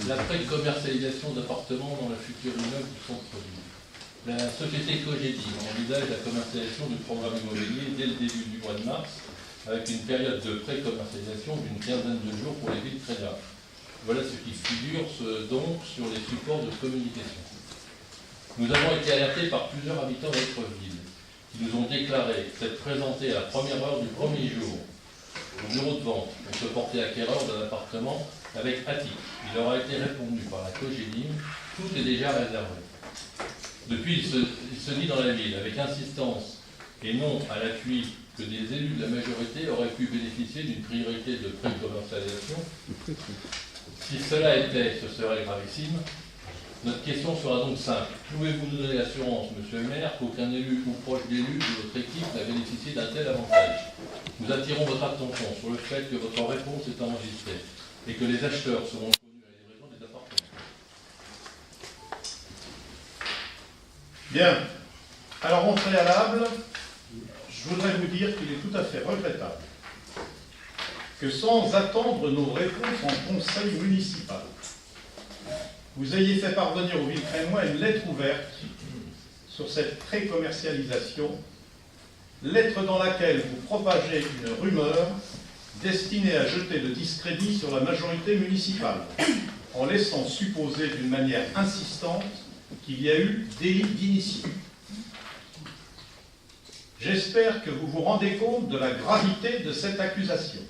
la pré-commercialisation d'appartements dans le futur immeuble du centre-ville. La société Cogedim envisage la commercialisation du programme immobilier dès le début du mois de mars, avec une période de pré-commercialisation d'une quinzaine de jours pour les villes très larges. Voilà ce qui figure donc sur les supports de communication. Nous avons été alertés par plusieurs habitants de notre ville, qui nous ont déclaré s'être présentés à la première heure du premier jour au bureau de vente pour se porter acquéreur d'un appartement avec attic. Il leur a été répondu par la Cogedim, tout est déjà réservé. Depuis, il se dit dans la ville, avec insistance et non à l'appui, que des élus de la majorité auraient pu bénéficier d'une priorité de pré-commercialisation. Si cela était, ce serait gravissime. Notre question sera donc simple. Pouvez-vous nous donner l'assurance, monsieur le maire, qu'aucun élu ou proche d'élu de votre équipe n'a bénéficié d'un tel avantage? Nous attirons votre attention sur le fait que votre réponse est enregistrée et que les acheteurs seront connus à la livraison des appartements. Bien. Alors, en préalable, je voudrais vous dire qu'il est tout à fait regrettable que sans attendre nos réponses en conseil municipal, vous ayez fait parvenir aux Villecrémois une lettre ouverte sur cette pré-commercialisation, lettre dans laquelle vous propagez une rumeur destinée à jeter le discrédit sur la majorité municipale, en laissant supposer d'une manière insistante qu'il y a eu délit d'initié. J'espère que vous vous rendez compte de la gravité de cette accusation,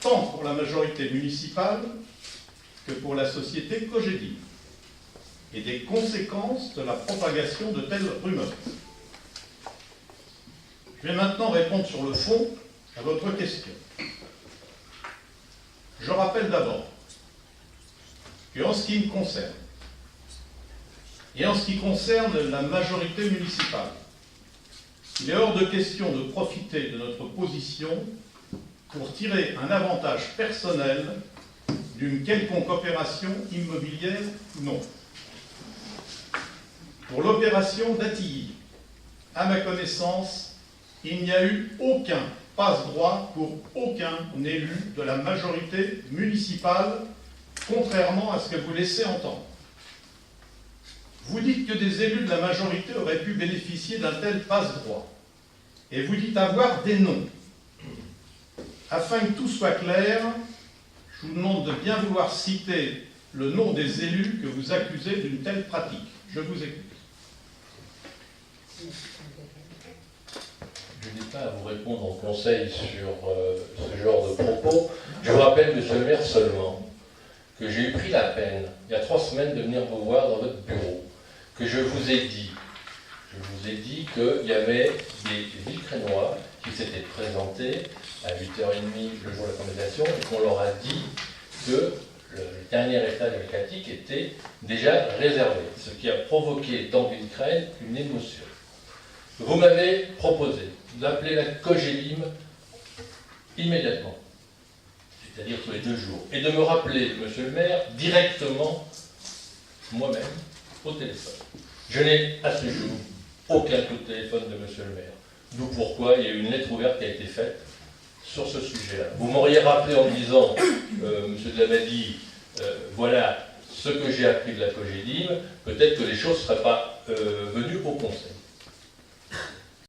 tant pour la majorité municipale que pour la société Cogedim, et des conséquences de la propagation de telles rumeurs. Je vais maintenant répondre sur le fond à votre question. Je rappelle d'abord qu'en ce qui me concerne, et en ce qui concerne la majorité municipale, il est hors de question de profiter de notre position pour tirer un avantage personnel d'une quelconque opération immobilière ou non. Pour l'opération d'Attilly, à ma connaissance, il n'y a eu aucun passe-droit pour aucun élu de la majorité municipale, contrairement à ce que vous laissez entendre. Vous dites que des élus de la majorité auraient pu bénéficier d'un tel passe-droit, et vous dites avoir des noms. Afin que tout soit clair, je vous demande de bien vouloir citer le nom des élus que vous accusez d'une telle pratique. Je vous écoute. Je n'ai pas à vous répondre en conseil sur ce genre de propos. Je vous rappelle, monsieur le maire, seulement que j'ai eu pris la peine, il y a 3 semaines, de venir vous voir dans votre bureau, que je vous ai dit qu'il y avait des Villecrémois qui s'étaient présentés à 8h30 le jour de la candidature et qu'on leur a dit que le dernier étage locatif était déjà réservé, ce qui a provoqué dans Villecrémois une émotion. Vous m'avez proposé d'appeler la Cogedim immédiatement, c'est-à-dire tous les 2 jours, et de me rappeler, monsieur le maire, directement, moi-même, au téléphone. Je n'ai à ce jour aucun coup de téléphone de monsieur le maire. D'où pourquoi il y a eu une lettre ouverte qui a été faite sur ce sujet-là. Vous m'auriez rappelé en me disant, monsieur Dlamadi, voilà ce que j'ai appris de la Cogedim, peut-être que les choses ne seraient pas venues au conseil.